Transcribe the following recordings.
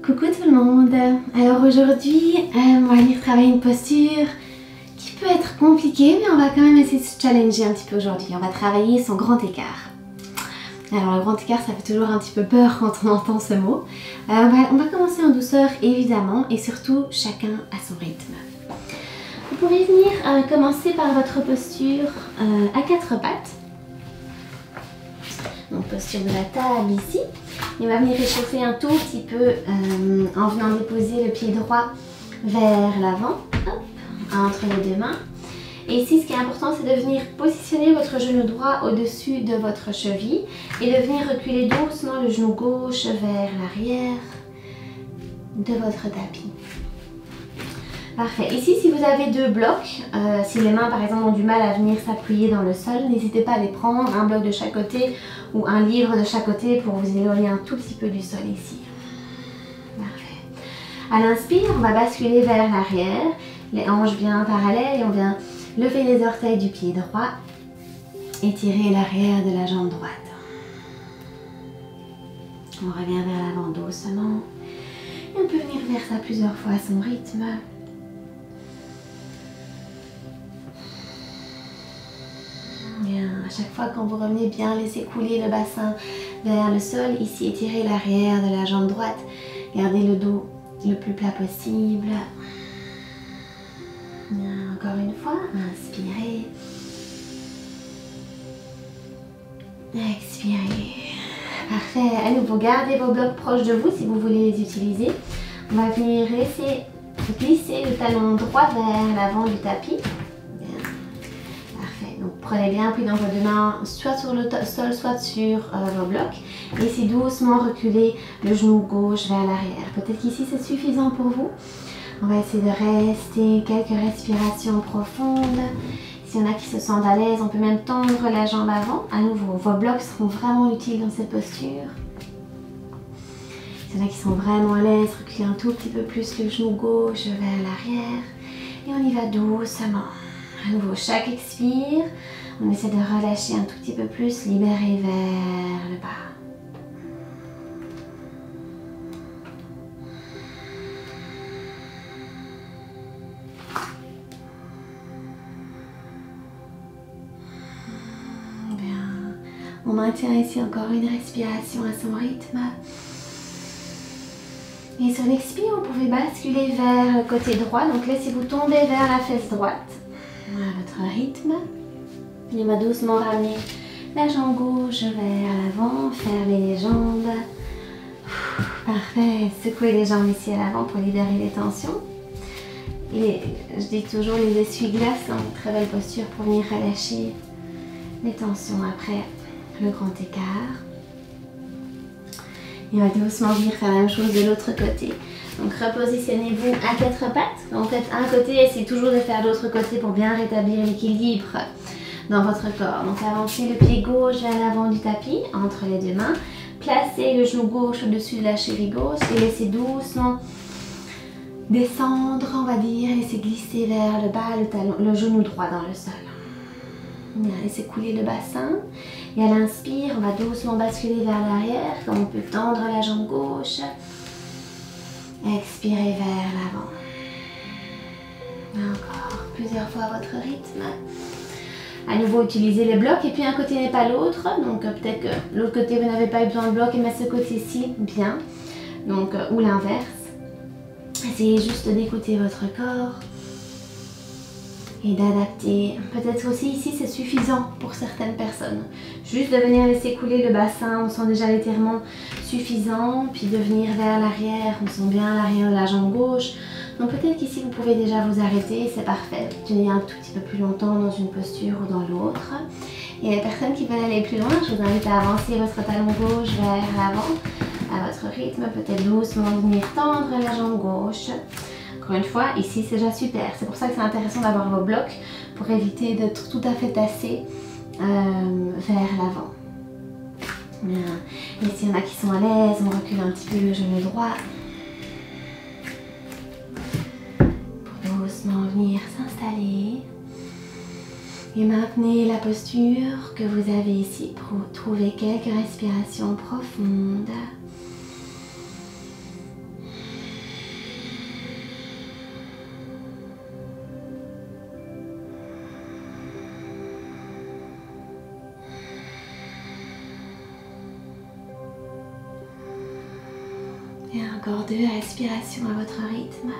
Coucou tout le monde. Alors aujourd'hui, on va venir travailler une posture qui peut être compliquée, mais on va quand même essayer de se challenger un petit peu aujourd'hui. On va travailler son grand écart. Alors le grand écart, ça fait toujours un petit peu peur quand on entend ce mot. On va commencer en douceur évidemment, et surtout chacun à son rythme. Vous pouvez venir commencer par votre posture à quatre pattes. Donc posture de la table ici. Et on va venir réchauffer un tout petit peu en venant déposer le pied droit vers l'avant, entre les deux mains. Et ici, ce qui est important, c'est de venir positionner votre genou droit au-dessus de votre cheville et de venir reculer doucement le genou gauche vers l'arrière de votre tapis. Parfait. Ici, si vous avez deux blocs, si les mains par exemple ont du mal à venir s'appuyer dans le sol, n'hésitez pas à les prendre, un bloc de chaque côté ou un livre de chaque côté pour vous éloigner un tout petit peu du sol ici. Parfait. À l'inspire, on va basculer vers l'arrière, les hanches bien parallèles et on vient lever les orteils du pied droit et tirer l'arrière de la jambe droite. On revient vers l'avant doucement et on peut venir faire ça plusieurs fois à son rythme. Bien, à chaque fois quand vous revenez bien, laissez couler le bassin vers le sol. Ici, étirez l'arrière de la jambe droite. Gardez le dos le plus plat possible. Bien, encore une fois, inspirez. Expirez. Parfait. À nouveau, gardez vos blocs proches de vous si vous voulez les utiliser. On va venir laisser glisser le talon droit vers l'avant du tapis. Prenez bien appui dans vos deux mains, soit sur le sol, soit sur vos blocs. Et ici, doucement reculer le genou gauche vers l'arrière. Peut-être qu'ici, c'est suffisant pour vous. On va essayer de rester quelques respirations profondes. S'il y en a qui se sentent à l'aise, on peut même tendre la jambe avant. À nouveau, vos blocs seront vraiment utiles dans cette posture. S'il y en a qui sont vraiment à l'aise, reculez un tout petit peu plus le genou gauche vers l'arrière. Et on y va doucement. À nouveau, chaque expire, on essaie de relâcher un tout petit peu plus, libérer vers le bas. Bien. On maintient ici encore une respiration à son rythme. Et sur l'expire, vous pouvez basculer vers le côté droit. Donc laissez-vous tomber vers la fesse droite. À votre rythme. Et on va doucement ramener la jambe gauche vers l'avant, fermer les jambes. Parfait. Secouez les jambes ici à l'avant pour libérer les tensions. Et je dis toujours les essuie-glaces, une très belle posture pour venir relâcher les tensions après le grand écart. Et on va doucement venir faire la même chose de l'autre côté. Donc repositionnez-vous à quatre pattes. Quand vous faites un côté, essayez toujours de faire l'autre côté pour bien rétablir l'équilibre dans votre corps. Donc avancez le pied gauche vers l'avant du tapis, entre les deux mains. Placez le genou gauche au-dessus de la cheville gauche et laissez doucement descendre, on va dire. Laissez glisser vers le bas le genou droit dans le sol. Bien, laissez couler le bassin. Et à l'inspire, on va doucement basculer vers l'arrière, comme on peut tendre la jambe gauche. Expirez vers l'avant. Encore plusieurs fois à votre rythme. À nouveau, utilisez les blocs et puis un côté n'est pas l'autre. Donc peut-être que l'autre côté, vous n'avez pas eu besoin de bloc, mais ce côté-ci, bien. Donc, ou l'inverse. Essayez juste d'écouter votre corps et d'adapter. Peut-être aussi ici, c'est suffisant pour certaines personnes. Juste de venir laisser couler le bassin, on sent déjà l'étirement suffisant. Puis de venir vers l'arrière, on sent bien l'arrière de la jambe gauche. Donc peut-être qu'ici, vous pouvez déjà vous arrêter, c'est parfait. Tenez un tout petit peu plus longtemps dans une posture ou dans l'autre. Et les personnes qui veulent aller plus loin, je vous invite à avancer votre talon gauche vers l'avant, à votre rythme. Peut-être doucement venir tendre la jambe gauche. Encore une fois, ici c'est déjà super. C'est pour ça que c'est intéressant d'avoir vos blocs pour éviter d'être tout à fait tassé vers l'avant. Et s'il y en a qui sont à l'aise, on recule un petit peu le genou droit. Pour doucement venir s'installer. Et maintenez la posture que vous avez ici pour trouver quelques respirations profondes. Et encore 2 respirations à votre rythme.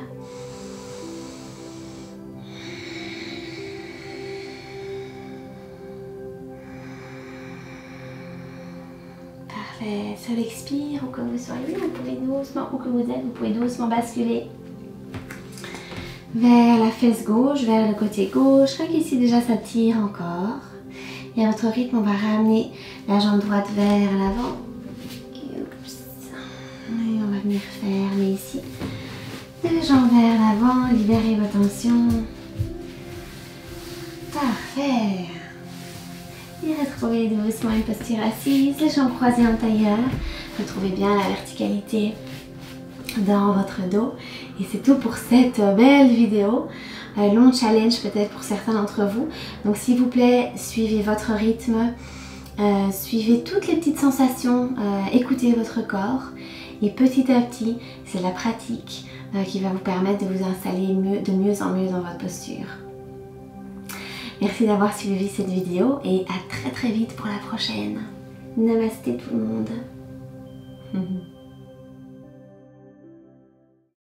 Parfait. Sur l'expire, ou que vous soyez, vous pouvez doucement, où que vous êtes, vous pouvez doucement basculer vers la fesse gauche, vers le côté gauche. Je crois qu'ici déjà ça tire encore. Et à votre rythme, on va ramener la jambe droite vers l'avant. Et on va venir fermer ici. Les jambes vers l'avant, libérez vos tensions. Parfait. Et retrouvez doucement une posture assise, les jambes croisées en tailleur. Retrouvez bien la verticalité dans votre dos. Et c'est tout pour cette belle vidéo. Long challenge peut-être pour certains d'entre vous. Donc s'il vous plaît, suivez votre rythme. Suivez toutes les petites sensations. Écoutez votre corps. Et petit à petit, c'est la pratique qui va vous permettre de vous installer de mieux en mieux dans votre posture. Merci d'avoir suivi cette vidéo et à très vite pour la prochaine. Namasté tout le monde.